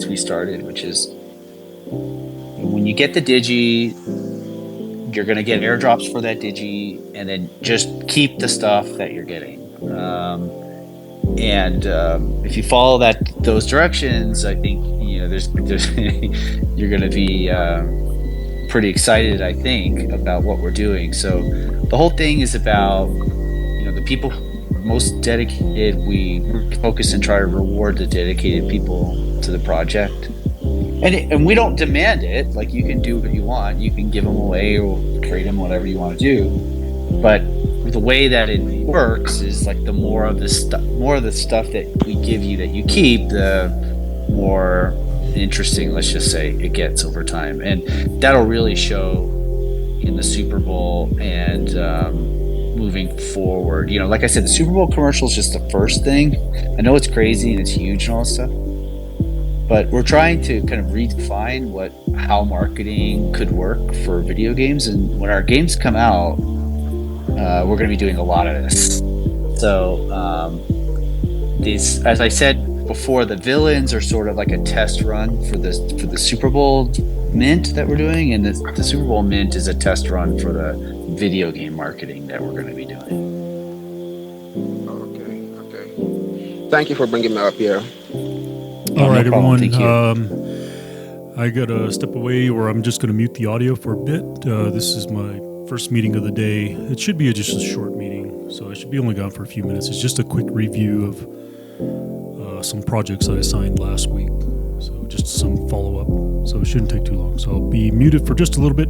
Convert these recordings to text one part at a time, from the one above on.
since we started, which is when you get the Digi, you're going to get airdrops for that Digi, and then just keep the stuff that you're getting. If you follow those directions, I think there's you're going to be pretty excited, I think, about what we're doing. So the whole thing is about the people most dedicated. We focus and try to reward the dedicated people to the project, and we don't demand it. Like, you can do what you want, you can give them away or trade them, whatever you want to do. But the way that it works is like the more of the stuff that we give you that you keep, the more interesting, let's just say, it gets over time, and that'll really show in the Super Bowl and moving forward. Like I said, the Super Bowl commercial is just the first thing. I know it's crazy and it's huge and all that stuff, but we're trying to kind of redefine how marketing could work for video games. And when our games come out, we're going to be doing a lot of this. So as I said before, the villains are sort of like a test run for the Super Bowl mint that we're doing, and the Super Bowl mint is a test run for the video game marketing that we're going to be doing. Okay. Thank you for bringing me up here. All right, everyone. Thank you. I got to step away, or I'm just going to mute the audio for a bit. This is my first meeting of the day. It should be just a short meeting, so I should be only gone for a few minutes. It's just a quick review of some projects that I signed last week. So just some follow-up. So it shouldn't take too long. So I'll be muted for just a little bit.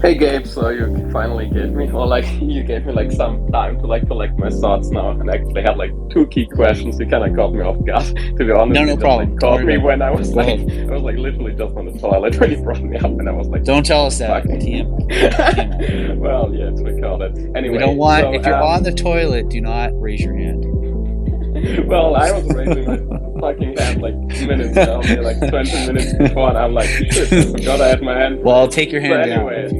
Hey Gabe, so you finally gave me, some time to collect my thoughts now, and actually had two key questions. You kind of caught me off guard, to be honest. No problem. Caught me when I was literally just on the toilet when you brought me up, and I was like, don't tell us that. Well, yeah, it's recorded. Anyway, we don't want. If you're on the toilet, do not raise your hand. Well, I was raising my fucking hand minutes down here, 20 minutes before, and I'm like, shit, I forgot I had my hand. Well, take your hand down. Anyway,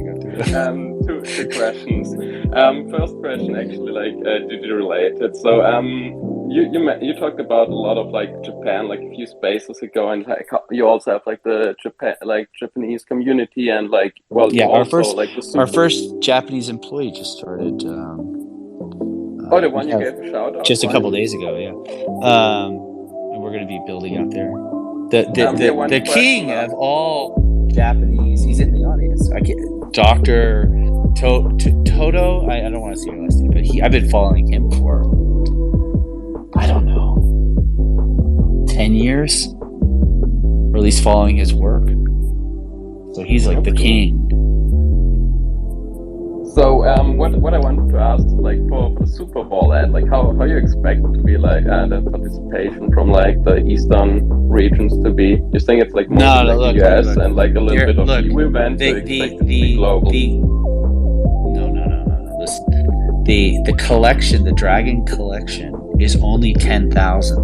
two questions. First question, actually, related. So, you talked about a lot of Japan, a few spaces ago, and you also have the Japanese community, and our first Japanese employee just started. The one you gave a shout out? Just a couple days ago, yeah. And we're going to be building out there. The king of all Japanese, he's in the audience. Dr. Toto, I don't want to say your last name, but I've been following him for, I don't know, 10 years? Or at least following his work. So he's the king. So what I wanted to ask, for the Super Bowl ad, how you expect it to be the participation from the eastern regions to be? You think it's mostly the US and a little bit of the event? To be global? No. Listen, the collection, the Dragon collection, is only 10,000.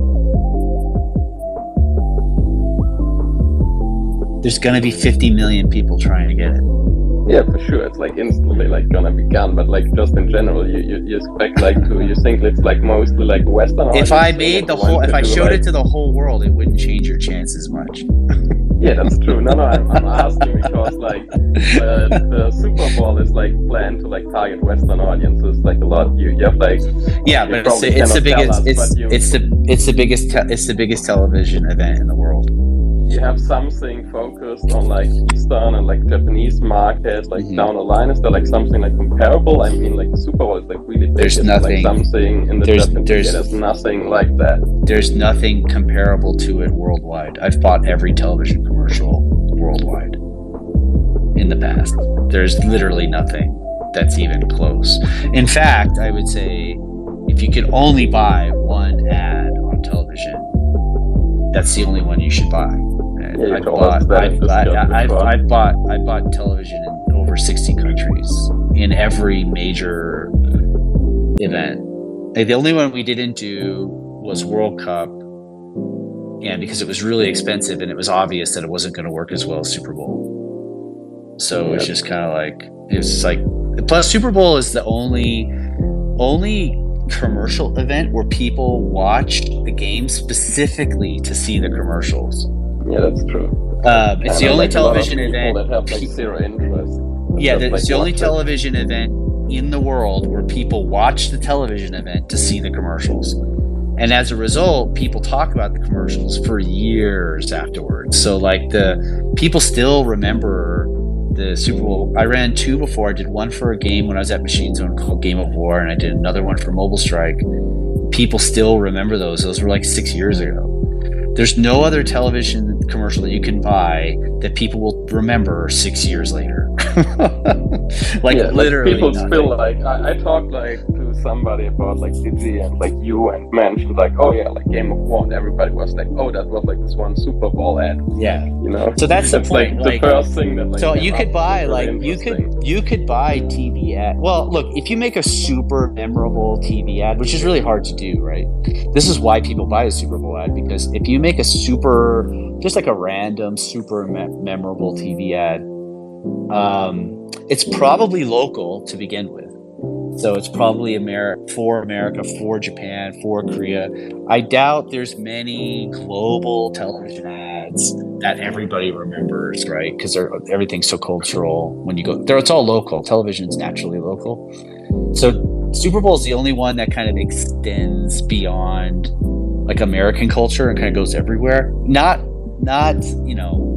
There's gonna be 50 million people trying to get it. Yeah, for sure. It's instantly gonna be gone, but just in general, you expect you think it's mostly Western. If I showed it to the whole world, it wouldn't change your chances much. Yeah, that's true. No, I'm asking because the Super Bowl is planned to target Western audiences a lot. You have yeah, but it's the biggest television event in the world. You have something focused on Eastern and Japanese market down the line. Is there something comparable? I mean, the Super Bowl is really big. There's nothing. Something in the Japanese. There's nothing like that. There's nothing comparable to it worldwide. I've bought every television commercial worldwide in the past. There's literally nothing that's even close. In fact, I would say if you could only buy one ad on television, that's the only one you should buy. Yeah, I bought television in over 60 countries in every major event. The only one we didn't do was World Cup, and because it was really expensive and it was obvious that it wasn't going to work as well as Super Bowl. So it's just kind of plus Super Bowl is the only commercial event where people watch the game specifically to see the commercials. Yeah, that's true. It's the only television event that have like zero interest. Yeah, Just, it's like, the only watch it. television event in the world where people watch the television event to see the commercials. And as a result, people talk about the commercials for years afterwards. So like the people still remember the Super Bowl. I ran 2 before. I did one for a game when I was at Machine Zone called Game of War, and I did another one for Mobile Strike. People still remember those. Those were like 6 years ago. There's no other television commercial that you can buy that people will remember 6 years later. Like literally people nothing. still like I talked like to somebody about like Digi and like you and mentioned like, oh yeah, like Game of War, and everybody was like, oh, that was like this one Super Bowl ad, Yeah. you know. So that's the It's point. like the first thing that like So came you up could was buy really like interesting. you could buy TV ad. Well, look, if you make a super memorable TV ad, which is really hard to do, right? This is why people buy a Super Bowl ad, because if you make a super, just like a random super memorable TV ad, it's probably local to begin with. So it's probably for America, for Japan, for Korea. I doubt there's many global television ads that everybody remembers, right? Because everything's so cultural. When you go there, it's all local. Television's naturally local. So Super Bowl is the only one that kind of extends beyond like American culture and kind of goes everywhere. Not you know.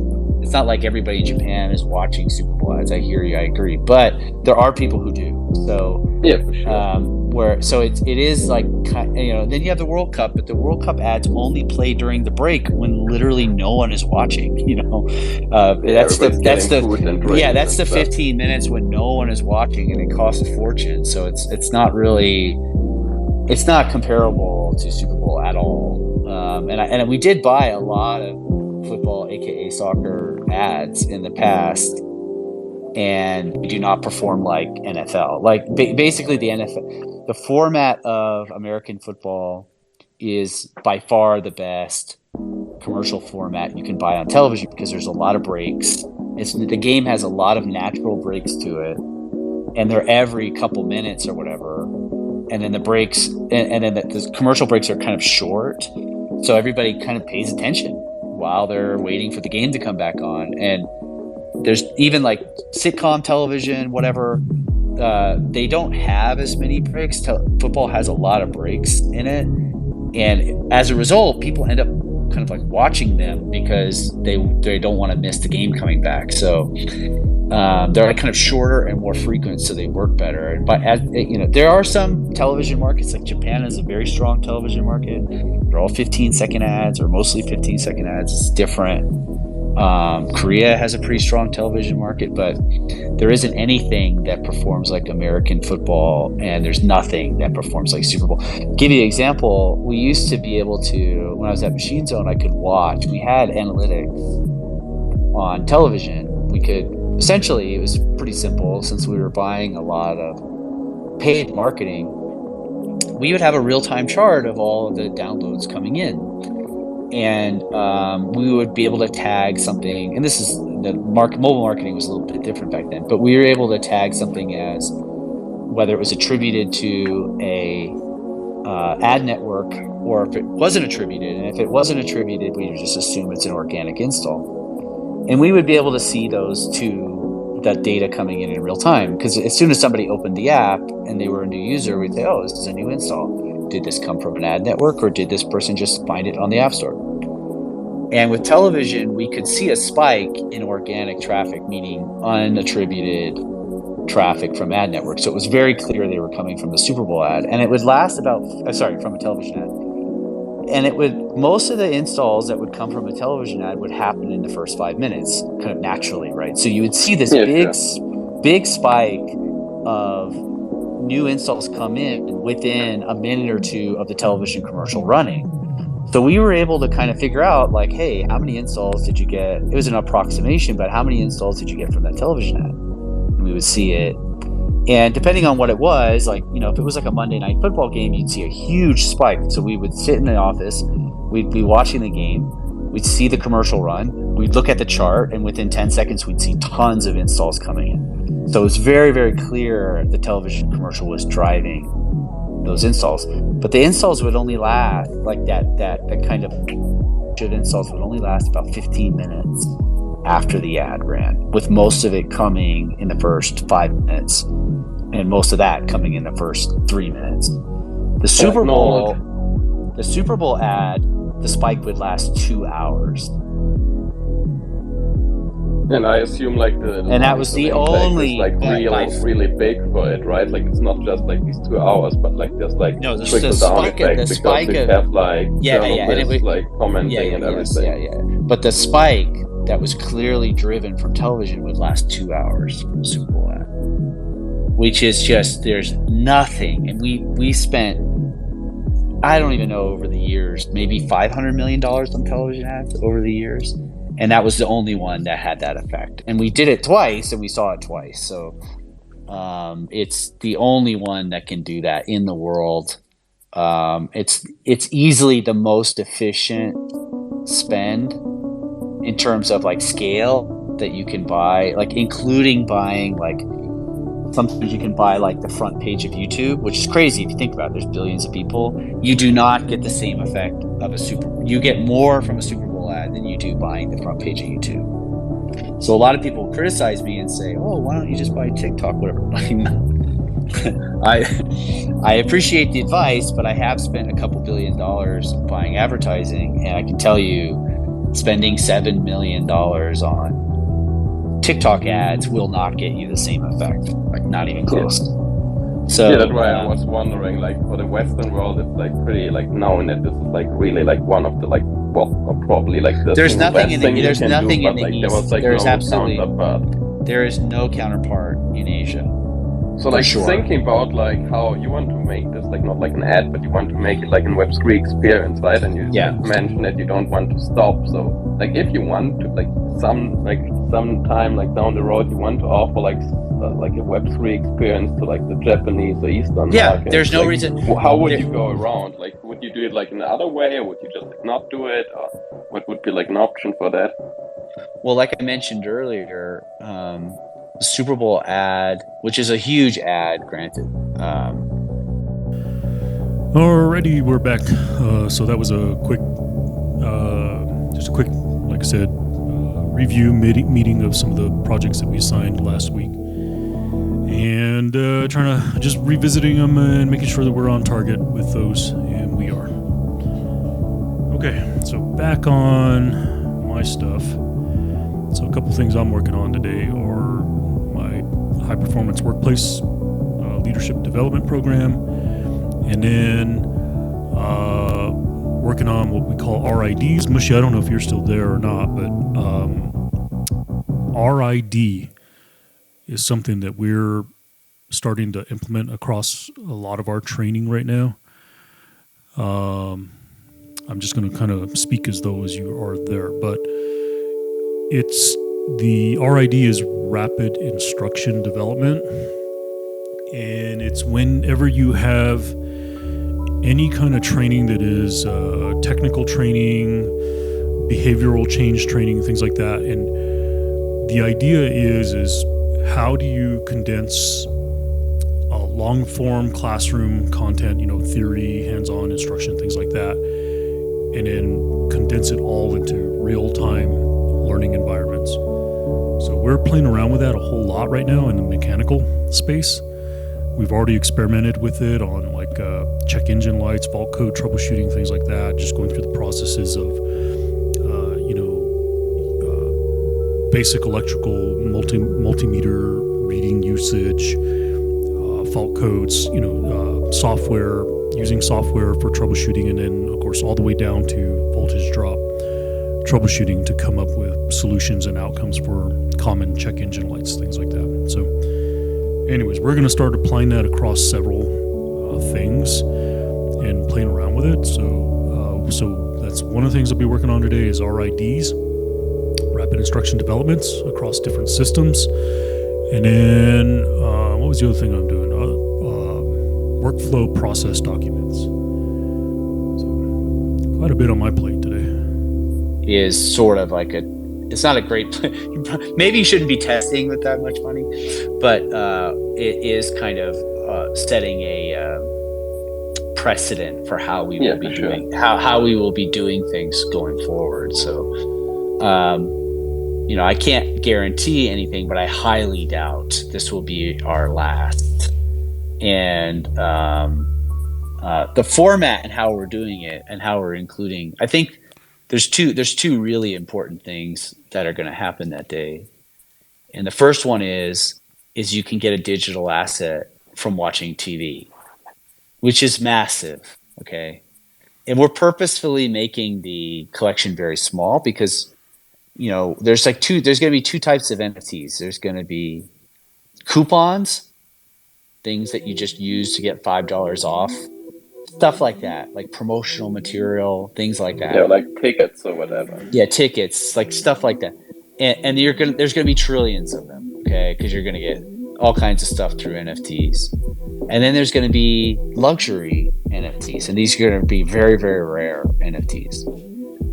It's not like everybody in Japan is watching Super Bowl ads. I hear you. I agree. But there are people who do. So Yeah, for sure. it is like, you know, then you have the World Cup, but the World Cup ads only play during the break when literally no one is watching, you know. That's Everybody's getting food and drinks that's the and stuff. 15 minutes when no one is watching, and it costs a fortune. So it's not really, it's not comparable to Super Bowl at all. And we did buy a lot of football, aka soccer ads in the past, and we do not perform like NFL. Like basically the NFL, the format of American football is by far the best commercial format you can buy on television, because there's a lot of breaks. The game has a lot of natural breaks to it, and they're every couple minutes or whatever. And then the breaks, and then the commercial breaks are kind of short, so everybody kind of pays attention while they're waiting for the game to come back on. And there's even like sitcom television, whatever, they don't have as many breaks. Football has a lot of breaks in it, and as a result, people end up kind of like watching them because they don't want to miss the game coming back. So they're like kind of shorter and more frequent, so they work better. But as you know, there are some television markets, like Japan is a very strong television market. They're all 15-second ads, or mostly 15-second ads. It's different. Korea has a pretty strong television market, but there isn't anything that performs like American football, and there's nothing that performs like Super Bowl. Give you an example. We used to be able to, when I was at Machine Zone, I could watch. We had analytics on television. We could, essentially, it was pretty simple, since we were buying a lot of paid marketing. We would have a real-time chart of all of the downloads coming in. And we would be able to tag something, and this is mobile marketing was a little bit different back then, but we were able to tag something as whether it was attributed to a ad network, or if it wasn't attributed. And if it wasn't attributed, we would just assume it's an organic install, and we would be able to see that data coming in real time, because as soon as somebody opened the app and they were a new user, we'd say, oh, this is a new install. Did this come from an ad network, or did this person just find it on the App Store? And with television, we could see a spike in organic traffic, meaning unattributed traffic from ad networks. So it was very clear they were coming from the Super Bowl ad, and it would last from a television ad. And most of the installs that would come from a television ad would happen in the first 5 minutes, kind of naturally, right? So you would see this big spike of new installs come in within a minute or two of the television commercial running. So we were able to kind of figure out, like, hey, how many installs did you get? It was an approximation, but how many installs did you get from that television ad? And we would see it. And depending on what it was, like, you know, if it was like a Monday Night Football game, you'd see a huge spike. So we would sit in the office, we'd be watching the game, we'd see the commercial run, we'd look at the chart, and within 10 seconds, we'd see tons of installs coming in. So it was very, very clear the television commercial was driving those installs. But the installs would only last like that kind of should installs would only last about 15 minutes after the ad ran, with most of it coming in the first 5 minutes, and most of that coming in the first 3 minutes. The Super Bowl ad, the spike would last 2 hours. And I assume like and that was the only like really big for it, right? Like it's not just like these 2 hours, but like there's like trickle down effect because we have like journalists like commenting and everything. Yeah. But the spike that was clearly driven from television would last 2 hours from the Super Bowl ad, which is just there's nothing. And we spent, I don't even know, over the years, maybe $500 million on television ads over the years. And that was the only one that had that effect. And we did it twice, and we saw it twice. So it's the only one that can do that in the world. It's easily the most efficient spend in terms of like scale that you can buy, like including buying like sometimes you can buy like the front page of YouTube, which is crazy if you think about it. There's billions of people. You do not get the same effect of you get more from a Super Bowl ad than you do buying the front page of YouTube. So a lot of people criticize me and say, "Oh, why don't you just buy TikTok?" Whatever. I appreciate the advice, but I have spent a couple $1 billion buying advertising, and I can tell you, spending $7 million on TikTok ads will not get you the same effect. Like not even close. So yeah, that's why I was wondering, like for the Western world, it's like pretty like known that this is like really like one of the like probably like the there's nothing in the East. There was like there's no absolutely counterpart. There is no counterpart in Asia. So like thinking about like how you want to make this like not like an ad, but you want to make it like a Web3 experience, right? And you mentioned that you don't want to stop. So like if you want to like some time like down the road you want to offer like a Web3 experience to like the Japanese or Eastern market. There's no like, reason. How would you go around? Like would you do it like in another way, or would you just like not do it, or what would be like an option for that? Well, like I mentioned earlier, the Super Bowl ad, which is a huge ad, granted. Alrighty, we're back. So that was a quick, like I said, review meeting of some of the projects that we signed last week, and trying to just revisiting them and making sure that we're on target with those, and we are. Okay, so back on my stuff. So a couple things I'm working on today are my high performance workplace leadership development program, and then working on what we call RIDs. Mushy, I don't know if you're still there or not, but RID is something that we're starting to implement across a lot of our training right now. I'm just going to kind of speak as though as you are there, but the RID is rapid instruction development, and it's whenever you have any kind of training that is technical training, behavioral change training, things like that. And the idea is how do you condense long form classroom content, theory, hands-on instruction, things like that, and then condense it all into real-time learning environments. So we're playing around with that a whole lot right now in the mechanical space. We've already experimented with it on like check engine lights, fault code troubleshooting, things like that, just going through the processes of basic electrical multimeter reading usage, fault codes, software, using software for troubleshooting, and then of course all the way down to voltage drop troubleshooting to come up with solutions and outcomes for common check engine lights, things like that. So anyways, we're going to start applying that across several things and playing around with it. So that's one of the things I'll be working on today is RIDs, rapid instruction developments across different systems. And then what was the other thing I'm doing? Workflow process documents. So quite a bit on my plate today. Is sort of like it's not a great maybe you shouldn't be testing with that much money, but it is kind of setting precedent for how we Yeah, will be for sure. doing how we will be doing things going forward. So, I can't guarantee anything, but I highly doubt this will be our last. And the format and how we're doing it and how we're including, I think there's two really important things that are going to happen that day. And the first one is you can get a digital asset from watching TV, which is massive. Okay. And we're purposefully making the collection very small because, there's going to be two types of NFTs. There's going to be coupons, things that you just use to get $5 off, stuff like that, like promotional material, things like that. Yeah, like tickets or whatever. Yeah, tickets, like stuff like that. And there's going to be trillions of them, okay? Because you're going to get all kinds of stuff through NFTs. And then there's going to be luxury NFTs, and these are going to be very, very rare NFTs.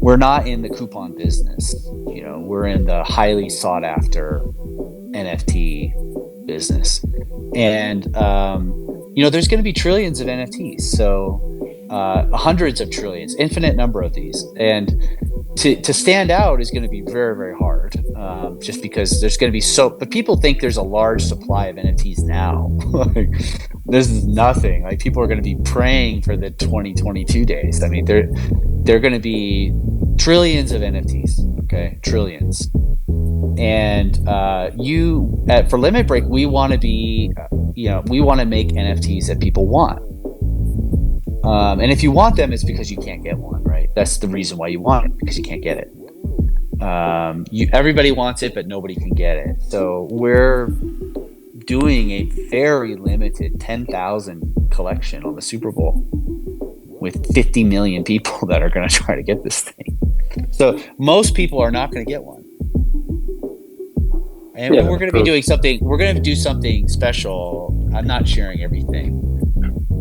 We're not in the coupon business. We're in the highly sought after NFT business. And, there's going to be trillions of NFTs. So hundreds of trillions, infinite number of these. And to stand out is going to be very, very hard, just because there's going to be but people think there's a large supply of NFTs now. This is nothing. Like, people are going to be praying for the 2022 days. I mean, they're going to be trillions of NFTs, okay? Trillions. And for Limit Break, we want to be, we want to make NFTs that people want. And if you want them, it's because you can't get one, right? That's the reason why you want it, because you can't get it. Everybody wants it, but nobody can get it. So we're doing a very limited 10,000 collection on the Super Bowl with 50 million people that are going to try to get this thing. So most people are not going to get one. And we're going to be doing something. We're going to do something special. I'm not sharing everything,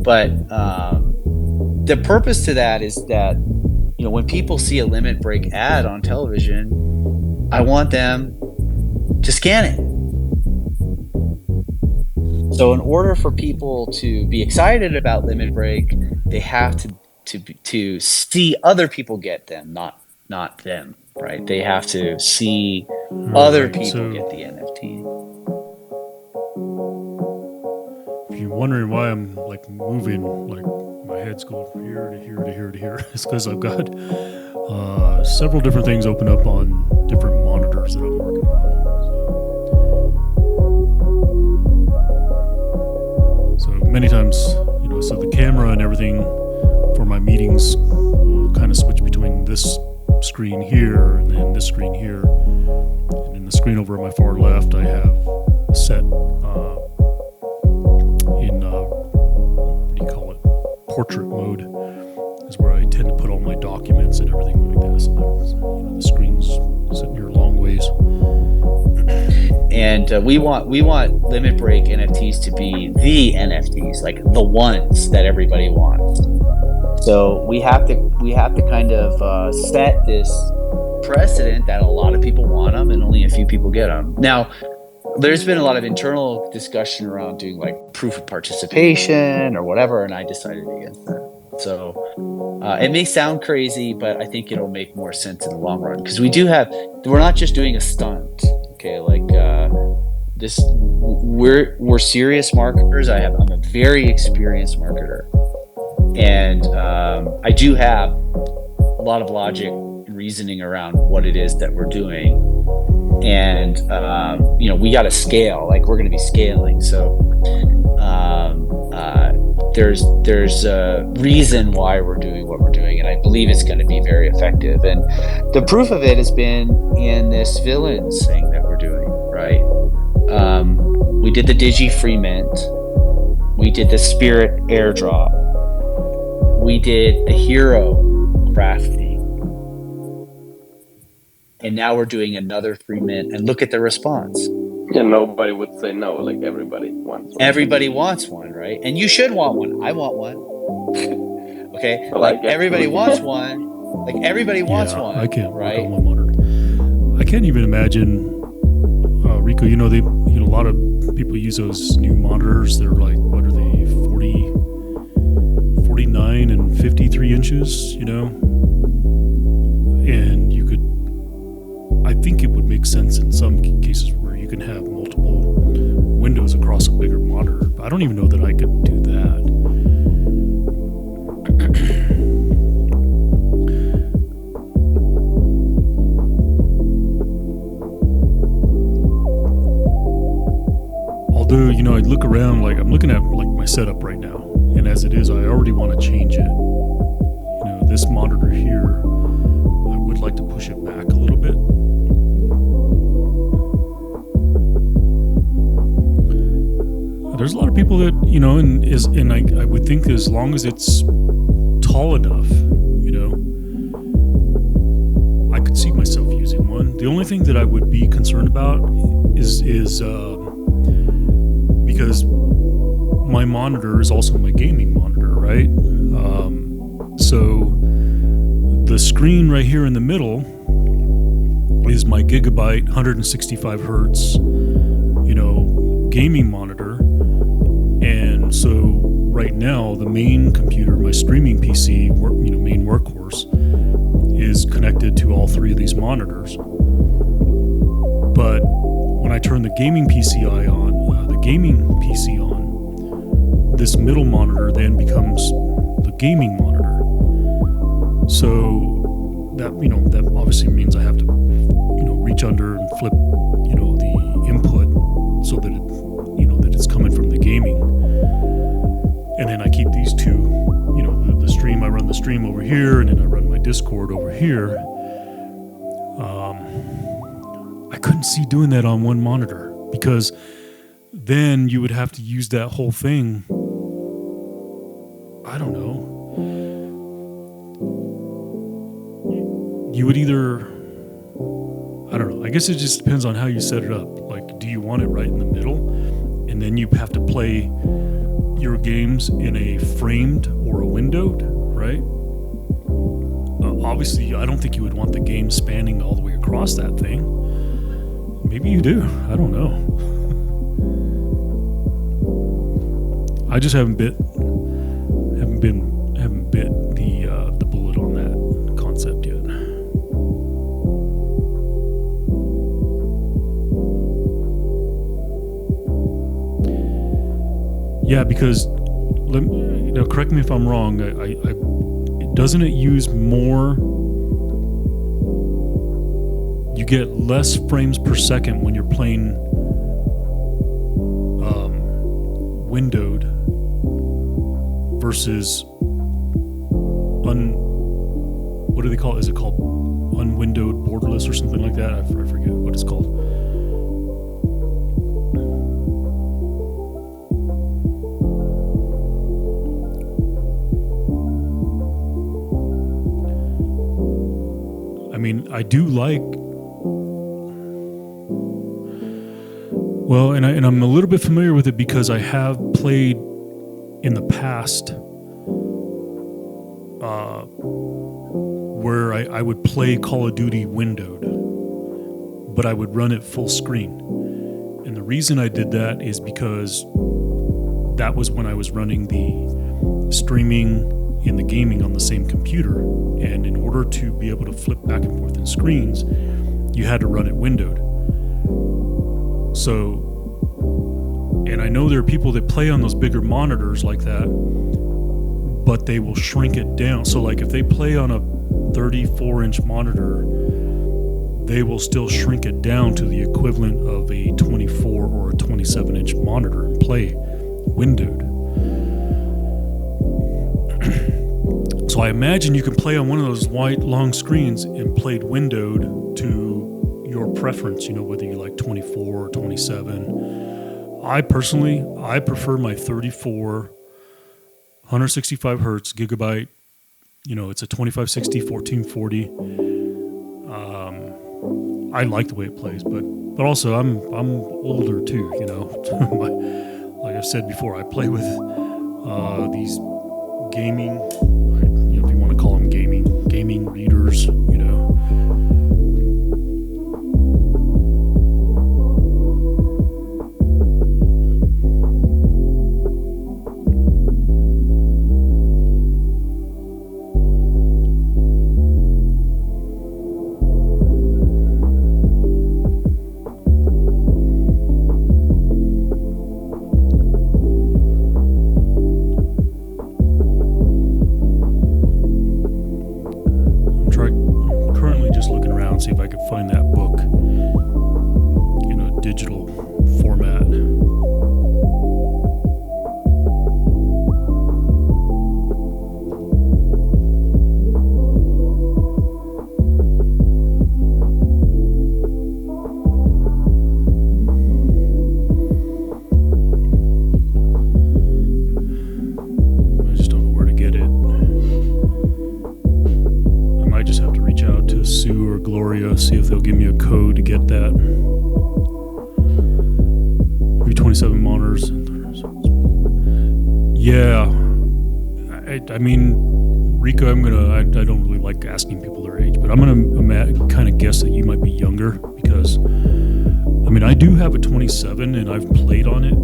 but the purpose to that is that, when people see a Limit Break ad on television, I want them to scan it. So in order for people to be excited about Limit Break, they have to see other people get them, not them, right? They have to see other people get the NFT. If you're wondering why I'm moving, my head's going from here to here to here to here, it's because I've got several different things open up on different monitors that I'm working on. So many times, so the camera and everything for my meetings will kind of switch between this screen here and then this screen here. And in the screen over on my far left, I have a set in portrait mode is where I tend to put all my documents and everything like that. So the screen's sitting here a long ways. And we want Limit Break NFTs to be the NFTs, like the ones that everybody wants. So we have to kind of set this precedent that a lot of people want them and only a few people get them. Now, there's been a lot of internal discussion around doing proof of participation or whatever, and I decided against that. So it may sound crazy, but I think it'll make more sense in the long run, because we're not just doing a stunt. Okay, we're serious marketers. I'm a very experienced marketer, and I do have a lot of logic and reasoning around what it is that we're doing. And we got to scale. We're going to be scaling. So there's a reason why we're doing what we're doing, and I believe it's going to be very effective. And the proof of it has been in this villains thing that we're doing, right? We did the Digi Free Mint. We did the Spirit airdrop. We did the Hero crafting. And now we're doing another free mint, and look at the response. Yeah, nobody would say no. Everybody wants one. Everybody wants one, right? And you should want one. I want one. Okay? Everybody wants one. Everybody wants one. I can't right? work on one monitor. I can't even imagine, Rico, a lot of people use those new monitors. They're what are they, 49 49 and 53 inches, you know, and you could, I think it would make sense in some cases where you can have multiple windows across a bigger monitor. But I don't even know that I could do that. Although, you know, I look around, like I'm looking at like my setup right now, and as it is, I already want to change it. You know, this monitor here, I would like to push it back a little bit. There's a lot of people that, you know, and I would think that as long as it's tall enough, you know, I could see myself using one. The only thing that I would be concerned about is because my monitor is also my gaming monitor, right? So the screen right here in the middle is my Gigabyte 165 hertz, you know, gaming monitor. And so right now, the main computer, my streaming PC, you know, main workhorse, is connected to all three of these monitors. But when I turn the gaming PC on, this middle monitor then becomes the gaming monitor. So that, you know, that obviously means I have to, you know, reach under and flip, you know, the input so that it, you know, that it's coming from the gaming. And then I keep these two, you know, the stream, I run the stream over here, and then I run my Discord over here. I couldn't see doing that on one monitor, because then you would have to use that whole thing. I don't know. You would either, I don't know. I guess it just depends on how you set it up. Like, do you want it right in the middle? And then you have to play your games in a framed or a windowed, right? Obviously, I don't think you would want the game spanning all the way across that thing. Maybe you do. I don't know. I just haven't bit the bullet on that concept yet. Yeah, because correct me if I'm wrong. Doesn't it use more? You get less frames per second when you're playing windowed versus what do they call it? Is it called unwindowed borderless or something like that? I forget what it's called. I mean, I do like. Well, and I'm a little bit familiar with it because I have played in the past where I would play Call of Duty windowed, but I would run it full screen. And the reason I did that is because that was when I was running the streaming and the gaming on the same computer. And in order to be able to flip back and forth in screens, you had to run it windowed. So, and I know there are people that play on those bigger monitors like that, but they will shrink it down. So like if they play on a 34-inch monitor, they will still shrink it down to the equivalent of a 24 or a 27-inch monitor and play windowed. So I imagine you can play on one of those white long screens and played windowed to your preference, you know, whether you like 24 or 27. I prefer my 34 165 hertz Gigabyte. You know, it's a 2560 1440. I like the way it plays, but also I'm older too, you know. Like I've said before, I play with these gaming, you know, if you want to call them gaming readers, you know. and see if I can find that book in a digital format. I just don't know where to get it. I might just have to reach out to Sue or Gloria, see if they'll give me a code to get that. 327 monitors. Yeah. I mean, Rico, I don't really like asking people their age, but I'm gonna kind of guess that you might be younger, because I mean, I do have a 27 and I've played on it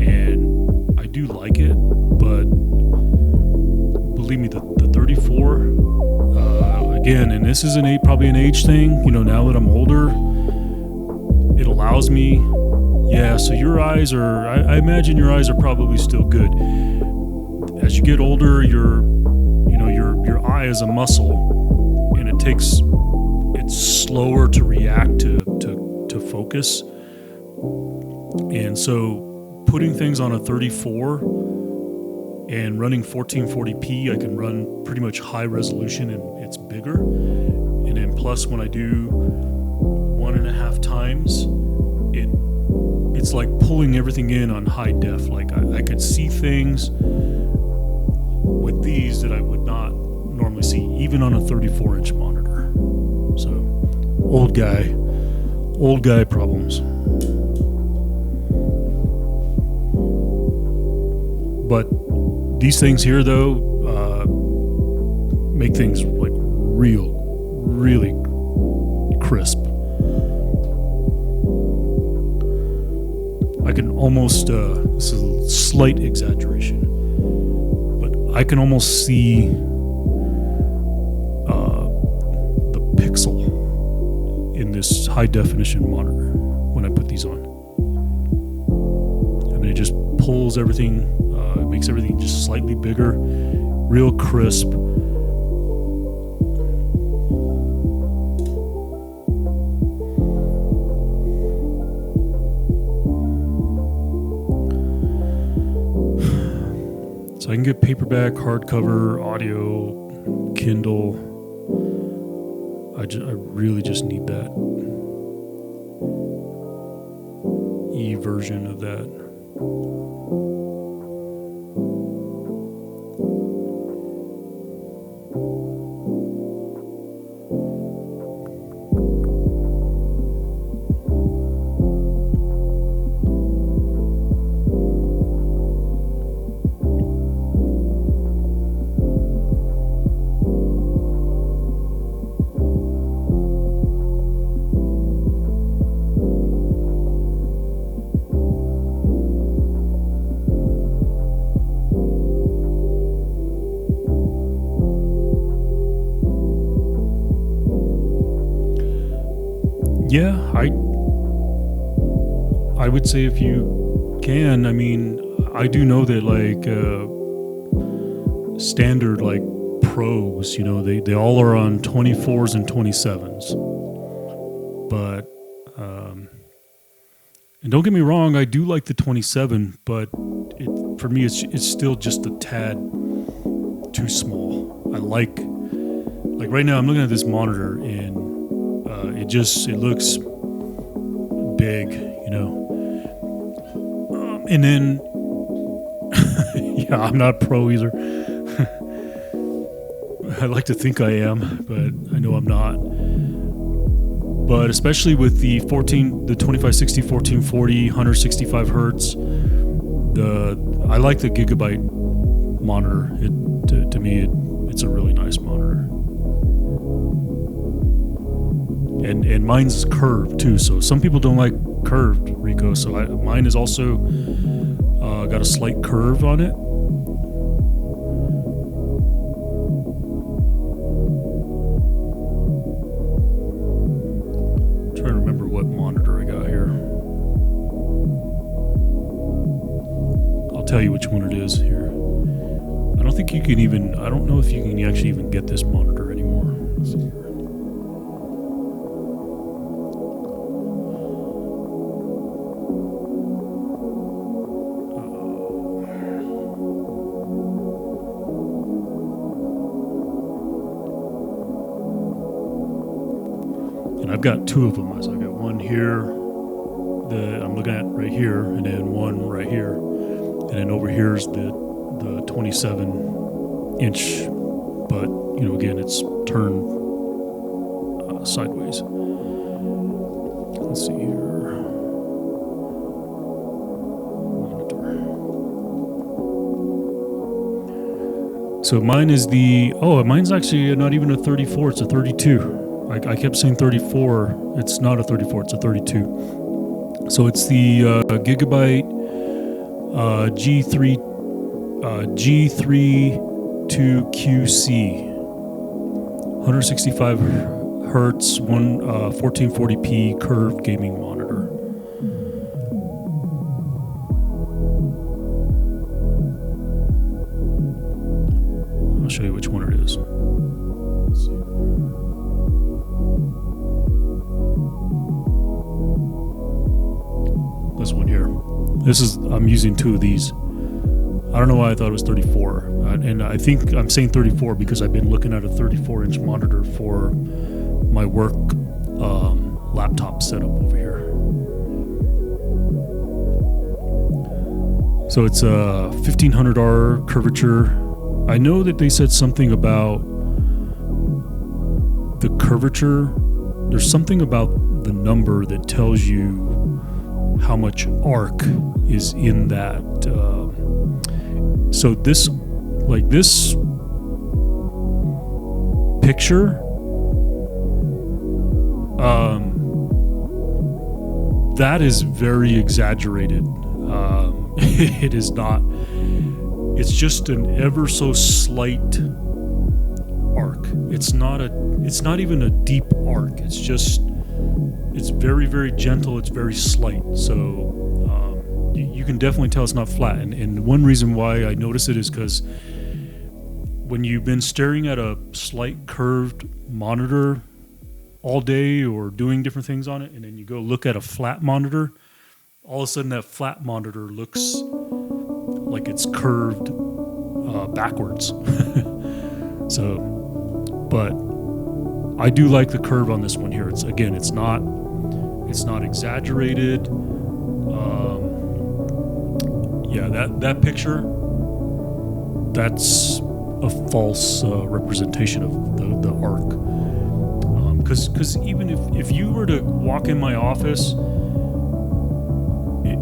and I do like it, but believe me, the 34, again, and this is probably an age thing, you know, now that I'm older, it allows me, yeah, so your eyes are, I imagine your eyes are probably still good. As you get older, your eye is a muscle, and it's slower to react to focus. And so putting things on a 34 and running 1440p, I can run pretty much high resolution and it's bigger. And then plus when I do 1.5 times, it's like pulling everything in on high def. Like I could see things with these that I would not normally see, even on a 34-inch monitor. So, old guy problems. But these things here, though, make things like really crisp. I can almost, this is a slight exaggeration, but I can almost see the pixel in this high definition monitor when I put these on. I mean, it just pulls everything, it makes everything just slightly bigger, real crisp. So I can get paperback, hardcover, audio, Kindle. I really just need that e-version of that. Yeah, I would say if you can, I mean, I do know that like standard like pros, you know, they all are on 24s and 27s. But and don't get me wrong, I do like the 27, but for me it's still just a tad too small. I like right now I'm looking at this monitor and it looks big, you know. And then, yeah, I'm not pro either. I like to think I am, but I know I'm not. But especially with the 2560, 1440, 165 hertz, I like the Gigabyte monitor. To me, it's a really nice monitor. And mine's curved too, so some people don't like curved, Rico. So mine is also got a slight curve on it. I'm trying to remember what monitor I got here. I'll tell you which one it is here. I don't know if you can actually even get this monitor anymore. Let's see here. And I've got two of them. So I've got one here that I'm looking at right here, and then one right here. And then over here is the 27 inch, but again, it's turned sideways. Let's see here. Monitor. So mine is mine's actually not even a 34, it's a 32. I kept saying 34. It's not a 34, it's a 32. So it's the Gigabyte G32QC, 165 hertz, 1440p curved gaming monitor. I'll show you which one it is. Let's see. This one here. I'm using two of these. I don't know why I thought it was 34. And I think I'm saying 34 because I've been looking at a 34-inch monitor for my work laptop setup over here. So it's a 1500R curvature. I know that they said something about the curvature. There's something about the number that tells you how much arc is in that. So this picture, that is very exaggerated. It is not. It's just an ever so slight arc. It's not even a deep arc. It's very, very gentle. It's very slight. So you can definitely tell it's not flat. And one reason why I notice it is because when you've been staring at a slight curved monitor all day or doing different things on it, and then you go look at a flat monitor, all of a sudden that flat monitor looks like it's curved backwards. So, but I do like the curve on this one here. It's not exaggerated. That picture, that's a false representation of the arc. Because even if you were to walk in my office,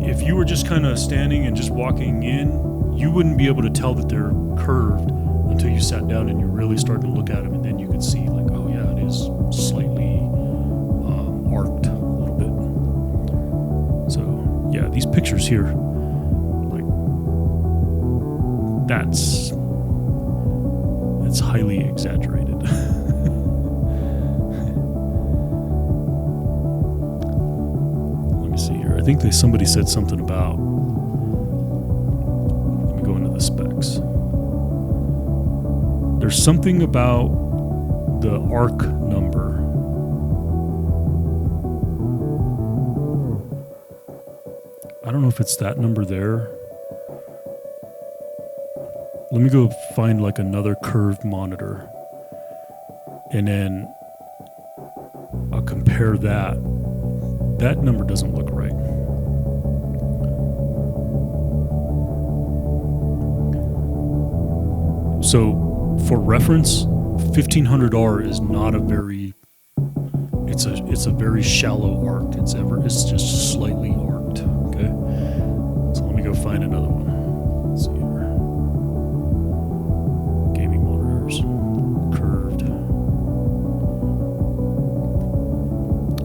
if you were just kind of standing and just walking in, you wouldn't be able to tell that they're curved until you sat down and you really started to look at them, and then you could see like, oh yeah, it is slightly arced a little bit. So yeah, these pictures here, like it's highly exaggerated. Let me see here. I think somebody said something about. Let me go into the specs. There's something about the arc number. I don't know if it's that number there. Let me go find like another curved monitor, and then I'll compare that. That number doesn't look right. So for reference, 1500R is not a very. It's a very shallow arc. It's just slightly arced. Okay. So let me go find another one. Let's see here. Gaming monitors, curved.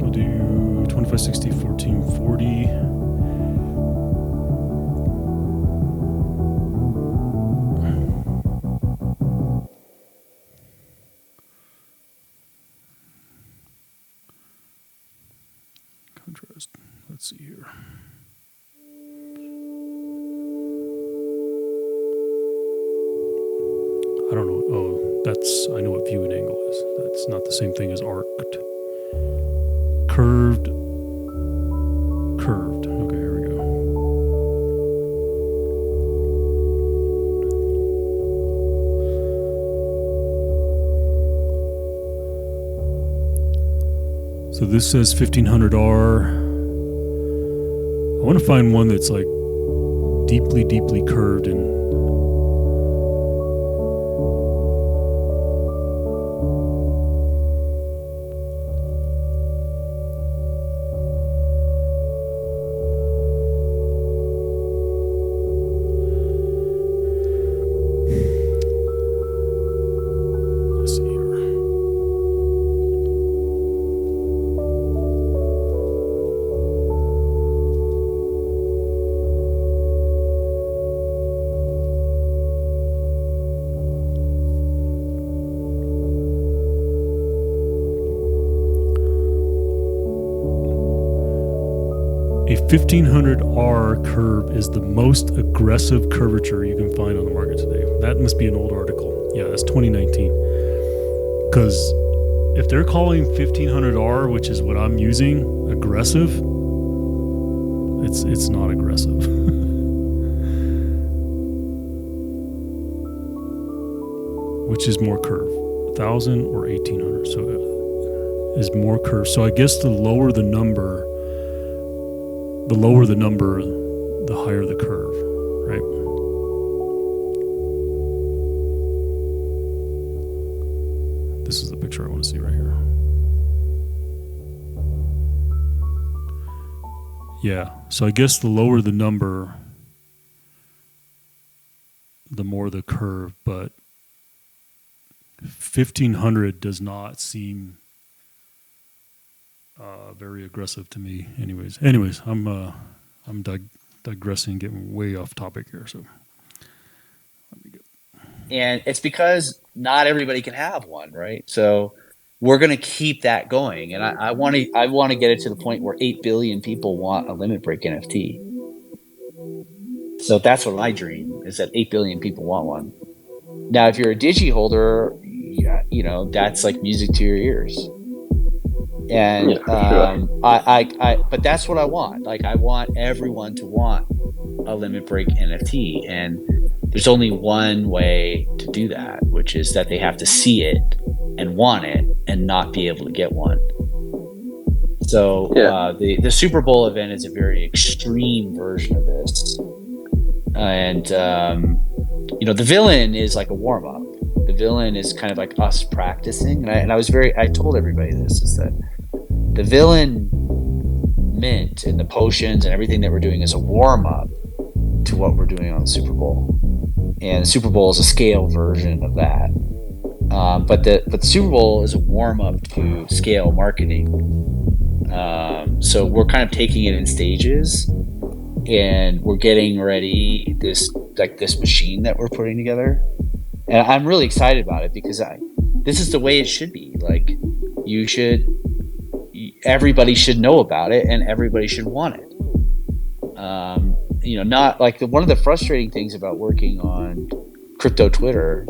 We'll do 2560, 1440. Contrast. Let's see here. I don't know. Oh, I know what viewing angle is. That's not the same thing as arced. Curved. Okay, here we go. So this says 1500R. I want to find one that's like deeply, deeply curved and let's see here. A 1500R curve is the most aggressive curvature you can find on the market today. That must be an old article. Yeah, that's 2019. Because if they're calling 1500R, which is what I'm using, aggressive, it's not aggressive. Which is more curve, 1000 or 1800? So is more curve. So I guess the lower the number, the higher the curve, right? This is the picture I want to see right here. Yeah, so I guess the lower the number, the more the curve, but 1500 does not seem very aggressive to me. Anyways, I'm digressing, getting way off topic here. So, let me go. And it's because not everybody can have one, right? So we're going to keep that going, and I want to get it to the point where 8 billion people want a limit break NFT. So that's what my dream is, that 8 billion people want one. Now, if you're a digi holder, you know, that's like music to your ears. And sure. but that's what I want. Like, I want everyone to want a limit break NFT, and there's only one way to do that, which is that they have to see it and want it and not be able to get one. So the Super Bowl event is a very extreme version of this, and you know, the villain is like a warm up. The villain is kind of like us practicing, and I told everybody this, is that the villain mint and the potions and everything that we're doing is a warm up to what we're doing on the Super Bowl, and the Super Bowl is a scale version of that. But the Super Bowl is a warm up to scale marketing. So we're kind of taking it in stages, and we're getting ready this machine that we're putting together, and I'm really excited about it because this is the way it should be. Like, everybody should know about it, and everybody should want it. You know, not like one of the frustrating things about working on crypto Twitter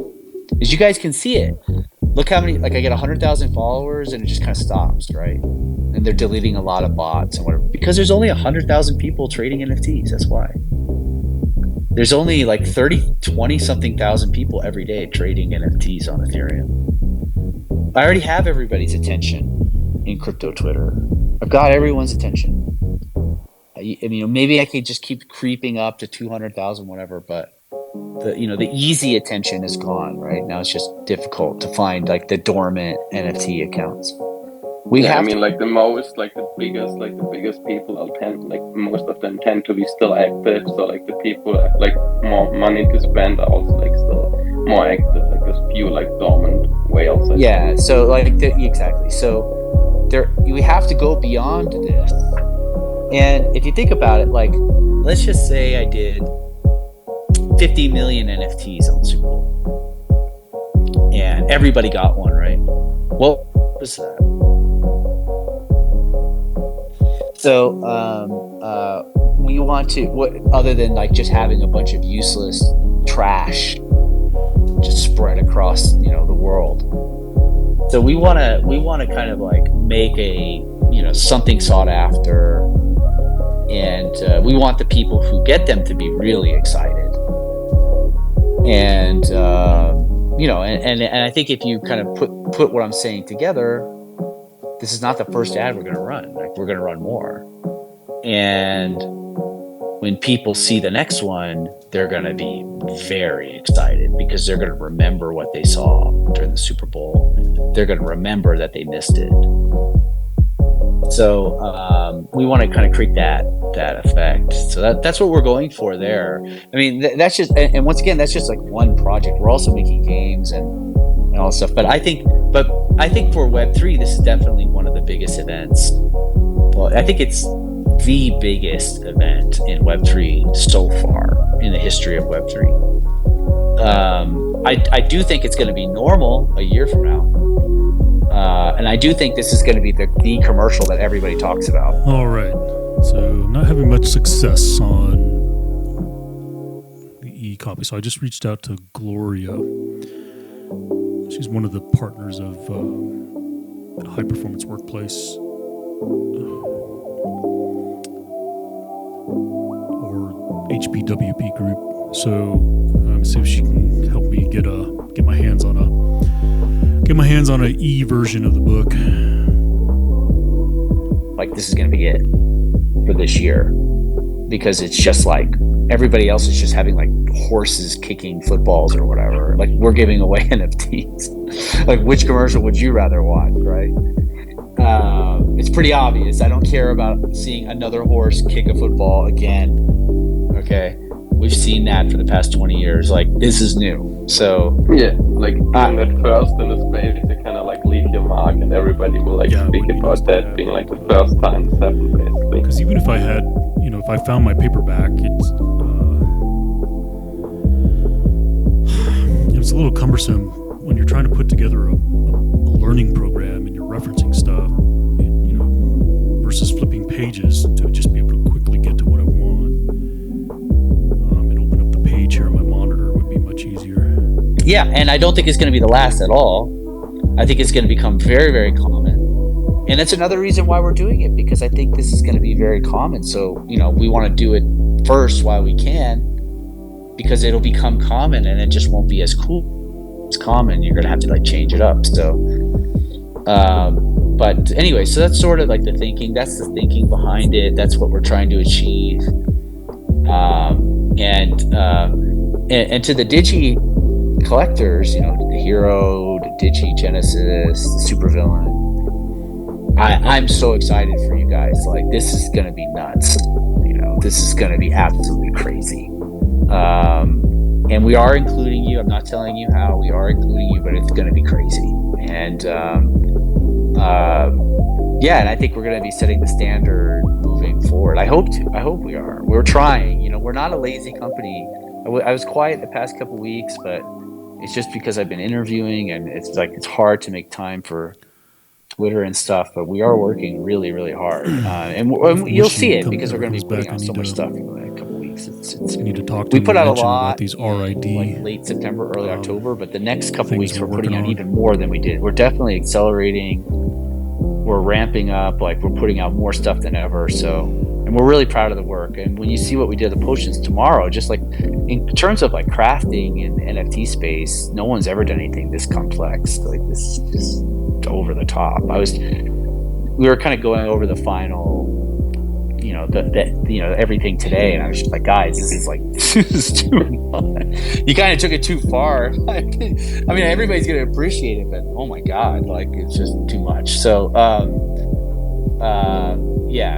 is you guys can see it. Look how many, like, I get 100,000 followers and it just kind of stops, right? And they're deleting a lot of bots and whatever, because there's only 100,000 people trading NFTs. That's why. There's only like 20 something thousand people every day trading NFTs on Ethereum. I already have everybody's attention in crypto Twitter. I've got everyone's attention. You know, maybe I could just keep creeping up to 200,000, whatever, but the easy attention is gone right now. It's just difficult to find like the dormant NFT accounts. The biggest people most of them tend to be still active. So like the people like more money to spend are also like still more active. Like there's few like dormant whales. So like exactly. So we have to go beyond this. And if you think about it, like, let's just say I did 50 million NFTs on Super Bowl, and everybody got one, right? Well, what is that? So we want to, other than like just having a bunch of useless trash just spread across, you know, the world. So we want to kind of like make a, you know, something sought after, and we want the people who get them to be really excited. And you know, and I think if you kind of put what I'm saying together, this is not the first ad we're going to run. Like, we're going to run more. And when people see the next one, they're going to be very excited because they're going to remember what they saw during the Super Bowl. They're going to remember that they missed it. So we want to kind of create that effect. So that's what we're going for there. I mean, that's just, and once again, that's just like one project. We're also making games and all stuff. But I think for Web3, this is definitely one of the biggest events. Well, I think it's the biggest event in Web3 so far in the history of Web3. I do think it's going to be normal a year from now. And I do think this is going to be the commercial that everybody talks about. All right. So I'm not having much success on the e-copy. So I just reached out to Gloria. She's one of the partners of High Performance Workplace. Or HPWP group. So see if she can help me get my hands on a e version of the book. Like, this is going to be it for this year, because it's just like everybody else is just having like horses kicking footballs or whatever. Like, we're giving away NFTs. Like, which commercial would you rather watch, right? It's pretty obvious. I don't care about seeing another horse kick a football again. Okay, we've seen that for the past 20 years. Like, this is new. So yeah, like being at first in the space, you kind of like leave your mark, and everybody will like speak about that being like the first time this happened, basically. Because even if I had, if I found my paperback, it's a little cumbersome when you're trying to put together a learning program and you're referencing stuff, versus flipping pages to just be able to quickly get to what I want. And open up the page here on my monitor would be much easier. Yeah, and I don't think it's going to be the last at all. I think it's going to become very, very common. And that's another reason why we're doing it, because I think this is going to be very common. So, we want to do it first while we can, because it'll become common and it just won't be as cool. It's common. You're going to have to like change it up. So, but anyway, so that's sort of like the thinking. That's the thinking behind it. That's what we're trying to achieve. And to the Digi collectors, the Hero, the Digi Genesis, the Supervillain, I'm so excited for you guys. Like, this is going to be nuts. This is going to be absolutely crazy. And we are including you. I'm not telling you how. We are including you, but it's going to be crazy. And and I think we're going to be setting the standard moving forward. I hope we are. We're trying. We're not a lazy company. I was quiet the past couple weeks, but it's just because I've been interviewing, and it's hard to make time for Twitter and stuff. But we are working really, really hard, and you'll see it because we're going to be putting out so much stuff in a couple weeks. I need to talk to we put out a lot about these RID, like late September, early October, but the next couple weeks we're putting out even more than we did. We're definitely accelerating. We're ramping up. Like, we're putting out more stuff than ever. So, and we're really proud of the work. And when you see what we did at the Potions tomorrow, just like in terms of like crafting in the NFT space, no one's ever done anything this complex. Like, this is just over the top. We were kind of going over the final, everything today, and I was just like, guys, this is too much. You kind of took it too far. I mean, everybody's gonna appreciate it, but oh my god, like, it's just too much. So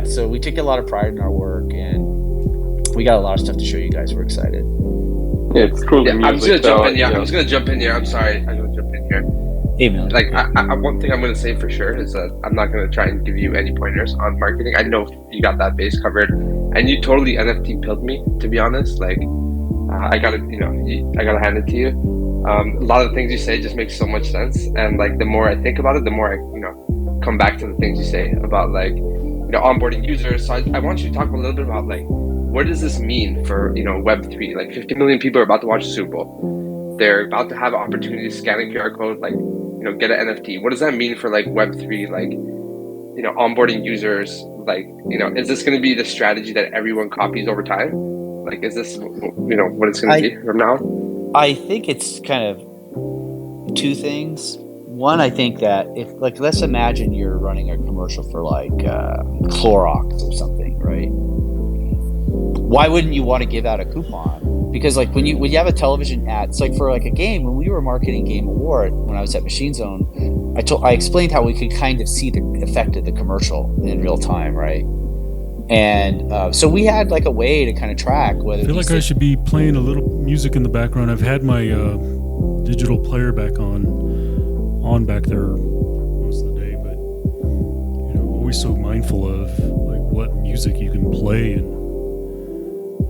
so we take a lot of pride in our work, and we got a lot of stuff to show you guys. We're excited. Yeah, it's cool. Yeah, I'm just gonna jump in. Yeah, I was gonna jump in here. I'm sorry, I'm gonna jump in here. Amen. Like, one thing I'm going to say for sure is that I'm not going to try and give you any pointers on marketing. I know you got that base covered, and you totally NFT pilled me, to be honest. Like, I gotta hand it to you. A lot of the things you say just makes so much sense, and like, the more I think about it, the more I come back to the things you say about like onboarding users. So I want you to talk a little bit about like, what does this mean for Web3? Like, 50 million people are about to watch the Super Bowl. They're about to have an opportunity to scan a QR code, like, get an NFT. What does that mean for like Web3, like, onboarding users? Like, is this going to be the strategy that everyone copies over time? Like, is this, what it's going to be from now? I think it's kind of two things. one, I think that if, like, let's imagine you're running a commercial for like Clorox or something, right? Why wouldn't you want to give out a coupon? Because like when you have a television ad, it's like for like a game. When we were marketing Game Award, when I was at Machine Zone, I explained how we could kind of see the effect of the commercial in real time, right? And so we had like a way to kind of track whether. I feel like I should be playing a little music in the background. I've had my digital player back on back there most of the day, but you know, always so mindful of like what music you can play and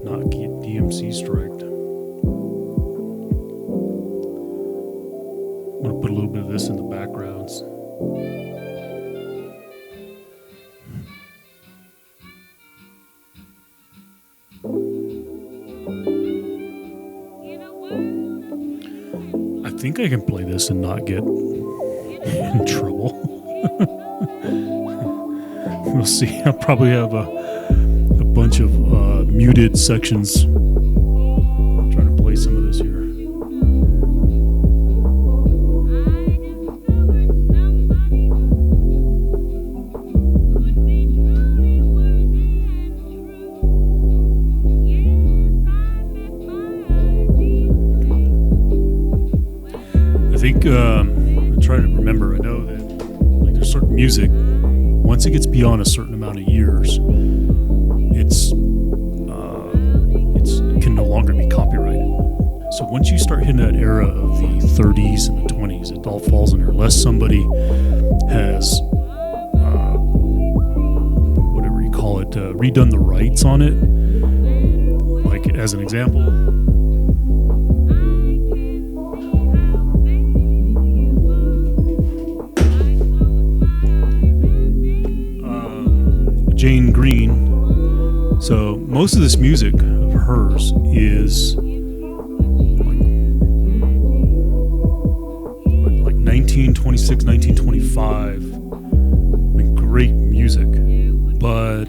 not get DMC striked. I'm gonna put a little bit of this in the backgrounds. I think I can play this and not get in trouble. We'll see. I'll probably have a bunch of muted sections. I'm trying to play some of this here. I think I try to remember. I know that like there's certain music. Once it gets beyond a certain amount of years, it's can no longer be copyrighted. So once you start hitting that era of the 30s and the 20s, it all falls under unless somebody has whatever you call it, redone the rights on it. Like as an example. Jane Green. So most of this music of hers is like 1926, 1925. I mean, great music. But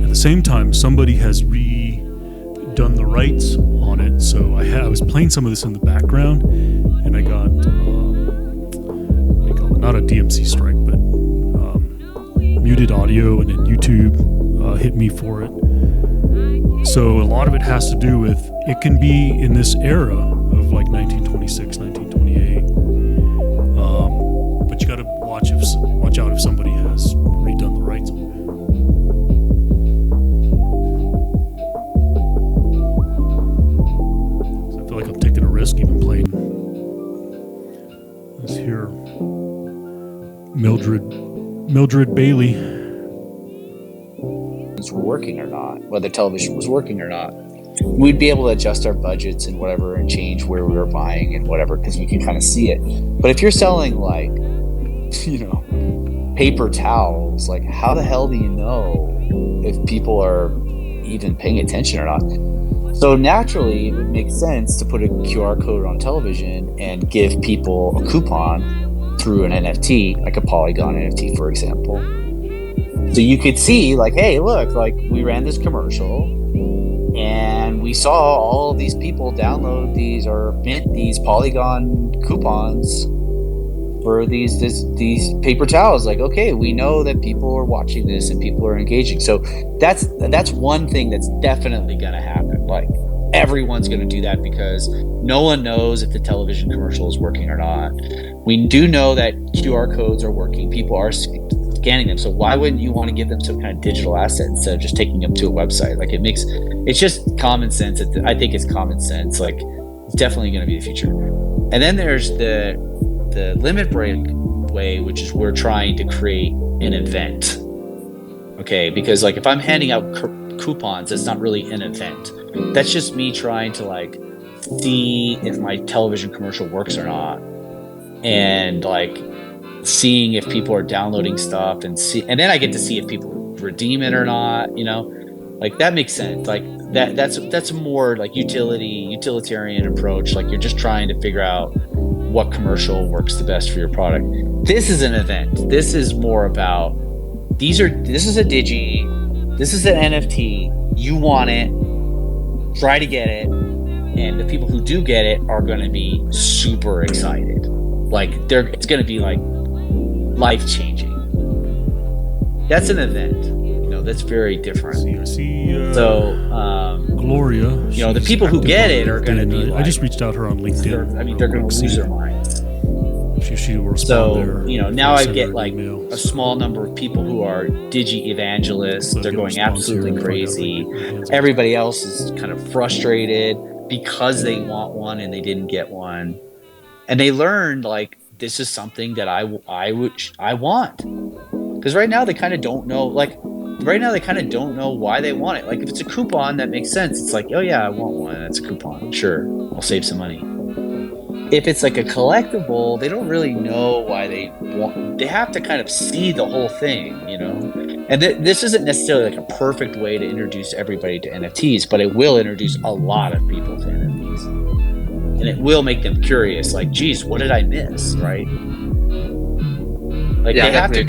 at the same time, somebody has redone the rights on it. So I was playing some of this in the background, and I got what do you call it? Not a DMC strike, but muted audio, and then YouTube hit me for it. So a lot of it has to do with it can be in this era of like 1926, 1928. But you got to watch out if somebody has redone the rights on it. So I feel like I'm taking a risk even playing this here. Mildred Bailey. Were working or not, whether television was working or not, we'd be able to adjust our budgets and whatever and change where we were buying and whatever because we can kind of see it. But if you're selling like, you know, paper towels, like how the hell do you know if people are even paying attention or not? So naturally, it would make sense to put a QR code on television and give people a coupon through an NFT, like a Polygon NFT, for example. So you could see, like, hey, look, like we ran this commercial and we saw all of these people download these or mint these Polygon coupons for these paper towels. Like, okay, we know that people are watching this and people are engaging. So that's one thing that's definitely going to happen. Like everyone's going to do that because no one knows if the television commercial is working or not. We do know that QR codes are working. People are scanning them. So why wouldn't you want to give them some kind of digital asset instead of just taking them to a website? Like it's just common sense. I think it's common sense. Like it's definitely going to be the future. And then there's the limit break way, which is we're trying to create an event. Okay, because like if I'm handing out coupons, it's not really an event. That's just me trying to like see if my television commercial works or not, and like seeing if people are downloading stuff and then I get to see if people redeem it or not, you know, like that makes sense. Like that's more like utilitarian approach. Like you're just trying to figure out what commercial works the best for your product. This is an event. This is more about this is a digi, this is an NFT. You want it, try to get it, and the people who do get it are going to be super excited. Like it's going to be like life changing. That's an event, that's very different. So Gloria, the people who get it are going to be. I just reached out to her on LinkedIn. They're going to lose their minds. She will respond So there. now I get like a small number of people who are digi evangelists. They're going absolutely crazy. Everybody else is kind of frustrated because they want one and they didn't get one, and they learned like this is something that I want, because right now they kind of don't know. Like right now they kind of don't know why they want it. Like if it's a coupon, that makes sense. It's like, oh yeah, I want one. That's a coupon. Sure, I'll save some money. If it's like a collectible, they don't really know why they want. They have to kind of see the whole thing, And this isn't necessarily like a perfect way to introduce everybody to NFTs, but it will introduce a lot of people to NFTs, and it will make them curious. Like, geez, what did I miss? Right? Like they have to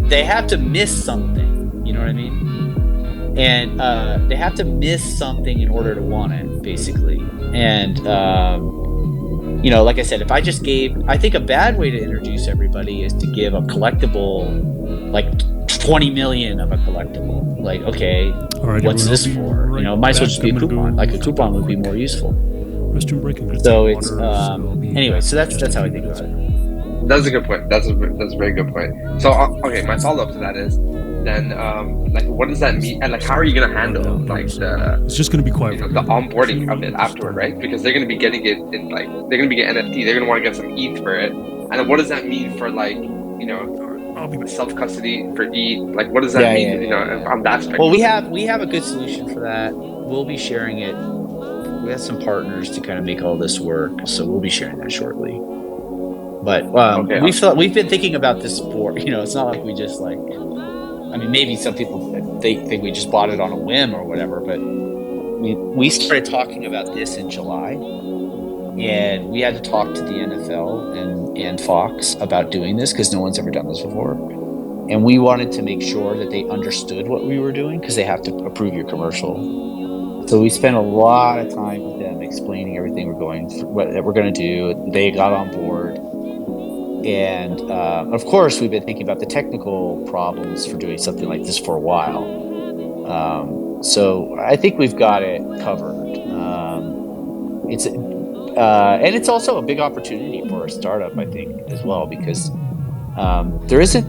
they have to miss something. You know what I mean? And they have to miss something in order to want it, basically. And like I said, if I just I think a bad way to introduce everybody is to give a collectible, like 20 million of a collectible. Like, okay, what's this for? Might as well just be a coupon. Like a coupon would be more useful. So it's anyway. So that's how I think about it. That's a good point. That's a very good point. So okay, my follow up to that is then like what does that mean, and like how are you gonna handle like it's just gonna be quiet the onboarding of it afterward, right? Because they're gonna be getting it in like they're gonna be getting NFT, they're gonna want to get some ETH for it, and then what does that mean for like self custody for ETH? Like what does that mean on that spectrum? Well, we have a good solution for that. We'll be sharing it. We have some partners to kind of make all this work, so we'll be sharing that shortly. But we've been thinking about this for it's not like we just like. I mean, maybe some people they think we just bought it on a whim or whatever, but we started talking about this in July, and we had to talk to the NFL and Fox about doing this because no one's ever done this before, and we wanted to make sure that they understood what we were doing because they have to approve your commercial. So we spent a lot of time with them explaining everything we're going through, what we're going to do. They got on board. And of course, we've been thinking about the technical problems for doing something like this for a while. So I think we've got it covered. And it's also a big opportunity for a startup, I think, as well, because there isn't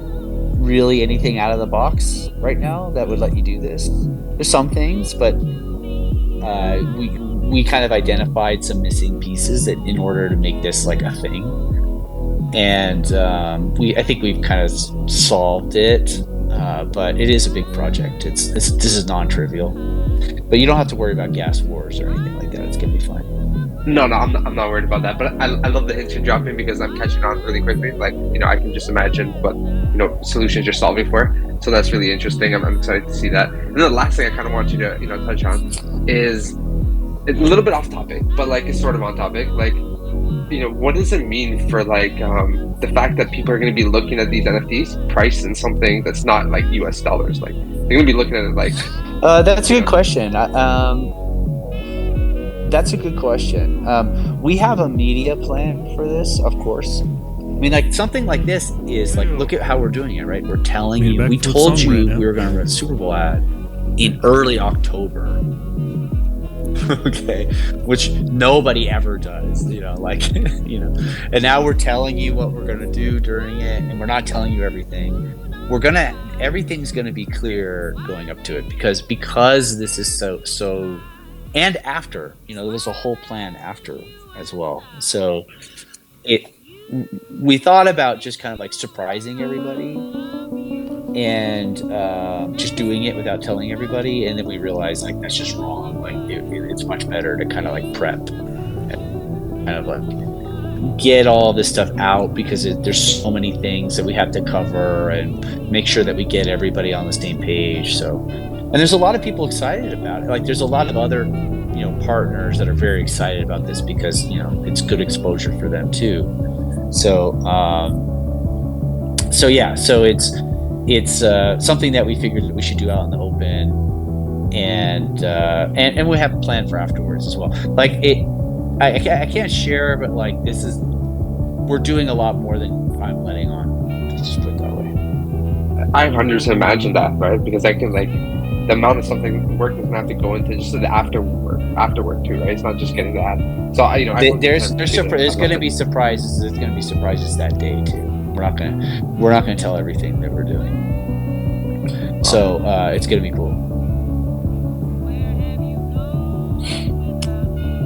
really anything out of the box right now that would let you do this. There's some things, but we kind of identified some missing pieces that in order to make this like a thing. And I think we've kind of solved it, but it is a big project. This is non-trivial, but you don't have to worry about gas wars or anything like that. It's gonna be fine. No, I'm not worried about that. But I love the hints you're dropping because I'm catching on really quickly. Like I can just imagine what solutions you're solving for. So that's really interesting. I'm excited to see that. And the last thing I kind of want you to touch on is a little bit off topic, but like it's sort of on topic. Like. What does it mean for like the fact that people are going to be looking at these NFTs priced in something that's not like US dollars? Like they're going to be looking at it like. That's a good question. That's a good question. We have a media plan for this, of course. I mean, like something like this is like, look at how we're doing it, right? We're telling you, we told you we were going to run a Super Bowl ad in early October. Okay, which nobody ever does, and now we're telling you what we're going to do during it, and we're not telling you everything. Everything's going to be clear going up to it because this is so and after, there was a whole plan after as well. So we thought about just kind of like surprising everybody and just doing it without telling everybody, and then we realized like that's just wrong. Like it's much better to kind of like prep and kind of like get all this stuff out because there's so many things that we have to cover and make sure that we get everybody on the same page. So, and there's a lot of people excited about it. Like there's a lot of other partners that are very excited about this because it's good exposure for them too. So it's something that we figured that we should do out in the open, and we have a plan for afterwards as well. Like I can't share, but like this is we're doing a lot more than I'm letting on. Let's just put it that way. I 100% imagine that, right? Because I can like the amount of something work doesn't have to go into just the after work too, right? It's not just getting that. So I There's going to be surprises. There's going to be surprises that day too. We're not going to tell everything that we're doing. So it's going to be cool.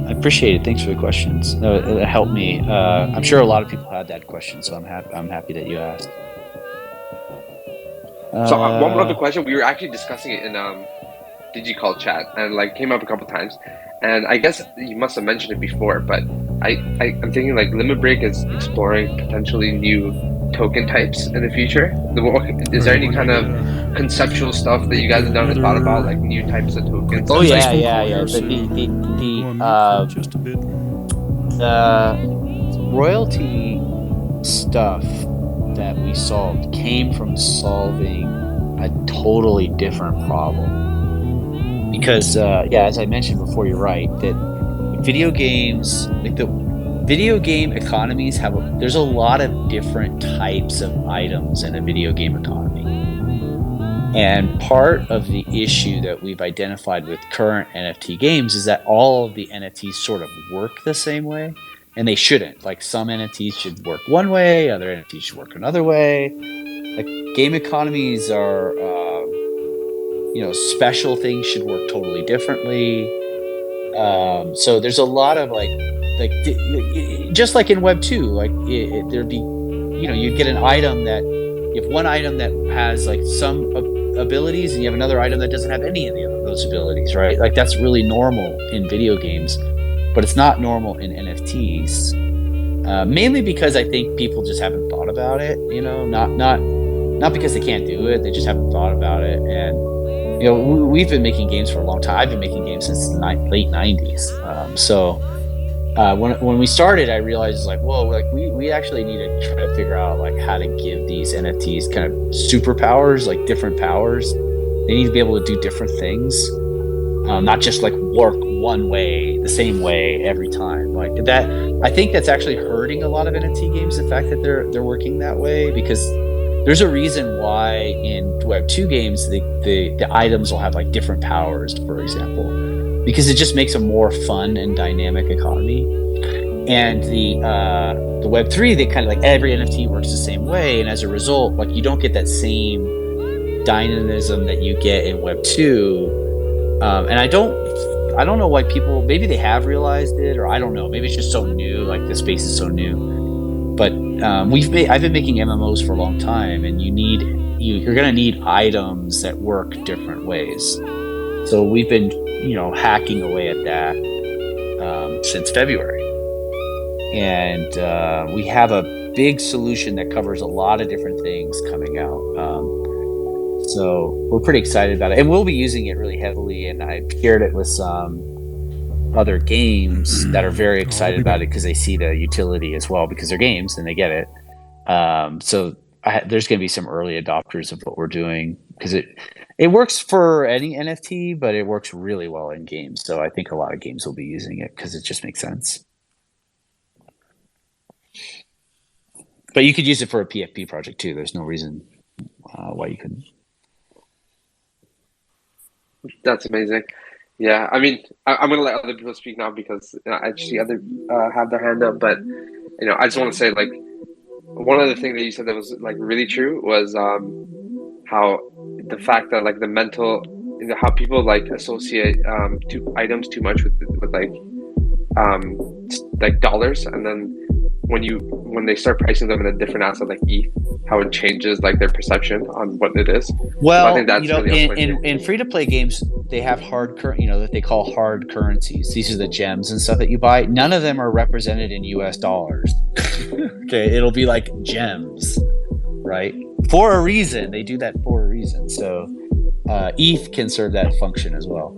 I appreciate it. Thanks for the questions. It helped me. I'm sure a lot of people had that question, so I'm happy that you asked. So one other question, we were actually discussing it in DigiCall chat, and like came up a couple times, and I guess you must have mentioned it before, but I'm thinking like Limit Break is exploring potentially new token types in the future. Is there any kind of conceptual stuff that you guys have done and thought about, like new types of tokens? Oh yeah. Just a bit. The royalty stuff that we solved came from solving a totally different problem. Because as I mentioned before, you're right that video games, like the video game economies there's a lot of different types of items in a video game economy. And part of the issue that we've identified with current NFT games is that all of the NFTs sort of work the same way. And they shouldn't. Like some NFTs should work one way, other NFTs should work another way. Like game economies are, special things should work totally differently. So there's a lot of just like in Web 2, like there'd be, you'd get an item that you have one item that has like some abilities, and you have another item that doesn't have any of those abilities, right? Like that's really normal in video games. But it's not normal in NFTs, mainly because I think people just haven't thought about it. Not because they can't do it; they just haven't thought about it. And we've been making games for a long time. I've been making games since the late '90s. When we started, I realized we actually need to try to figure out like how to give these NFTs kind of superpowers, like different powers. They need to be able to do different things. Not just like work one way, the same way every time. Like that, I think that's actually hurting a lot of NFT games. The fact that they're working that way, because there's a reason why in Web 2 games the items will have like different powers, for example, because it just makes a more fun and dynamic economy. And the Web 3, they kind of like every NFT works the same way, and as a result, like you don't get that same dynamism that you get in Web 2. And I don't know why people, maybe they have realized it, or I don't know, maybe it's just so new, like the space is so new. But I've been making MMOs for a long time, and you're gonna need items that work different ways. So we've been, hacking away at that since February, and we have a big solution that covers a lot of different things coming out. So we're pretty excited about it, and we'll be using it really heavily. And I've shared it with some other games that are very excited about it because they see the utility as well, because they're games and they get it. So there's going to be some early adopters of what we're doing, because it works for any NFT, but it works really well in games. So I think a lot of games will be using it because it just makes sense. But you could use it for a PFP project too. There's no reason why you couldn't. That's amazing. Yeah, I mean, I'm gonna let other people speak now because I just see other have their hand up. But I just want to say, like, one of the things that you said that was like really true was how the fact that like the mental, how people like associate two items too much with like dollars, and then when they start pricing them in a different asset like ETH, how it changes like their perception on what it is. Well, so I think that's really in free-to-play games, they have hard that they call hard currencies. These are the gems and stuff that you buy. None of them are represented in US dollars. Okay, it'll be like gems, right? For a reason. They do that for a reason. So ETH can serve that function as well.